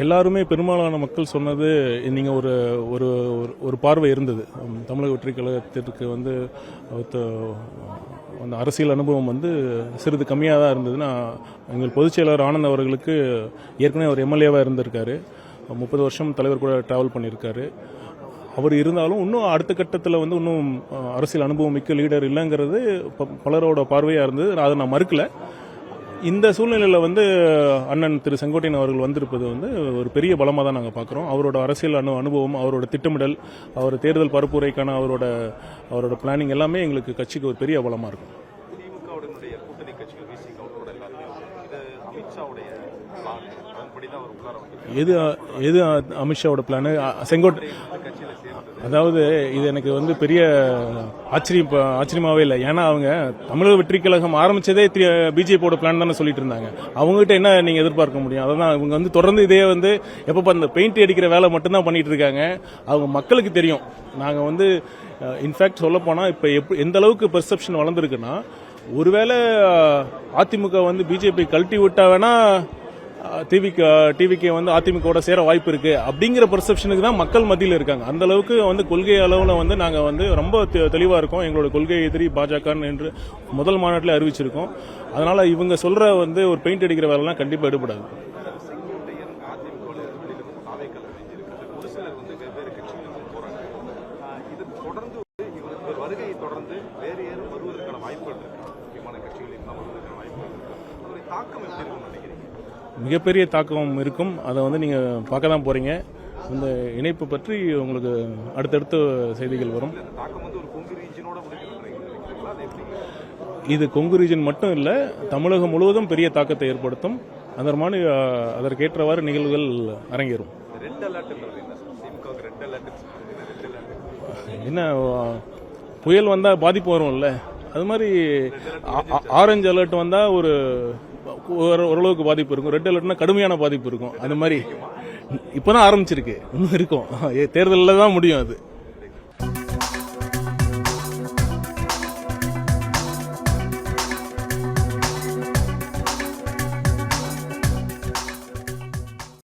எல்லாருமே பெரும்பாலான மக்கள் சொன்னது நீங்கள் ஒரு ஒரு ஒரு பார்வை இருந்தது. தமிழக வெற்றி கழகத்திற்கு வந்து அந்த அரசியல் அனுபவம் வந்து சிறிது கம்மியாக தான் இருந்ததுன்னா, எங்கள் பொதுச் செயலாளர் ஆனந்த் அவர்களுக்கு ஏற்கனவே அவர் எம்எல்ஏவாக இருந்திருக்காரு, 30 வருஷம் தலைவர் கூட ட்ராவல் பண்ணியிருக்காரு. அவர் இருந்தாலும் இன்னும் அடுத்த கட்டத்தில் வந்து இன்னும் அரசியல் அனுபவம் மிக்க லீடர் இல்லைங்கிறது பலரோட பார்வையாக இருந்தது. அதை நான் மறுக்கலை. இந்த சூழ்நிலையில் வந்து அண்ணன் திரு செங்கோட்டையன் அவர்கள் வந்திருப்பது வந்து ஒரு பெரிய பலமாக தான் நாங்கள் பார்க்குறோம். அவரோட அரசியல் அனுபவம், அவரோட திட்டமிடல், அவர் தேர்தல் பரப்புரைக்கான அவரோட பிளானிங் எல்லாமே எங்களுக்கு கட்சிக்கு ஒரு பெரிய பலமாக இருக்கும். எது அமித்ஷாவோட பிளானு? அதாவது இது எனக்கு வந்து பெரிய ஆச்சரியமாவே இல்லை. ஏன்னா அவங்க தமிழக வெற்றி கழகம் ஆரம்பிச்சதே பிஜேபியோட பிளான் தானே சொல்லிட்டு இருந்தாங்க. அவங்ககிட்ட என்ன நீங்க எதிர்பார்க்க முடியும்? அதான் இவங்க வந்து தொடர்ந்து இதே வந்து எப்ப அந்த பெயிண்ட் அடிக்கிற வேலை மட்டும்தான் பண்ணிட்டு இருக்காங்க. அவங்க மக்களுக்கு தெரியும். நாங்க வந்து இன்ஃபேக்ட் சொல்ல போனா இப்ப எந்த அளவுக்கு பெர்செப்ஷன் வளர்ந்துருக்குன்னா, ஒருவேளை அதிமுக வந்து பிஜேபி கழட்டி விட்டா வேணா டிவிக்கு வந்து அதிமுக சேர வாய்ப்பு இருக்கு அப்படிங்கிற பெர்செப்ஷனுக்கு தான் மக்கள் மத்தியில் இருக்காங்க. அந்த அளவுக்கு வந்து கொள்கை அளவில் வந்து நாங்க வந்து ரொம்ப தெளிவா இருக்கோம். எங்களோட கொள்கை எதிரி பாஜக என்று முதல் மாநாட்டில் அறிவிச்சிருக்கோம். அதனால இவங்க சொல்ற வந்து ஒரு பெயிண்ட் அடிக்கிற வேலைலாம் கண்டிப்பா எடுபடாது. மிகப்பெரிய தாக்கம் இருக்கும். அதை வந்து நீங்க பார்க்க தான் போறீங்க. இந்த இணைப்பு பற்றி உங்களுக்கு அடுத்தடுத்த செய்திகள் வரும். இது கொங்கு ரீஜன் மட்டும் இல்ல, தமிழகம் முழுவதும் பெரிய தாக்கத்தை ஏற்படுத்தும். அதற்கேற்றவாறு நிகழ்வுகள் அரங்கேறும். என்ன புயல் வந்தா பாதிப்பு வரும்ல, அது மாதிரி ஆரஞ்சு அலர்ட் வந்தா ஓரளவுக்கு பாதிப்பு இருக்கும். ரெட் அலர்ட்னா கடுமையான பாதிப்பு இருக்கும். அந்த மாதிரி இப்பதான் ஆரம்பிச்சிருக்கு, இன்னும் இருக்கும். தேர்தலில் தான் முடியும் அது.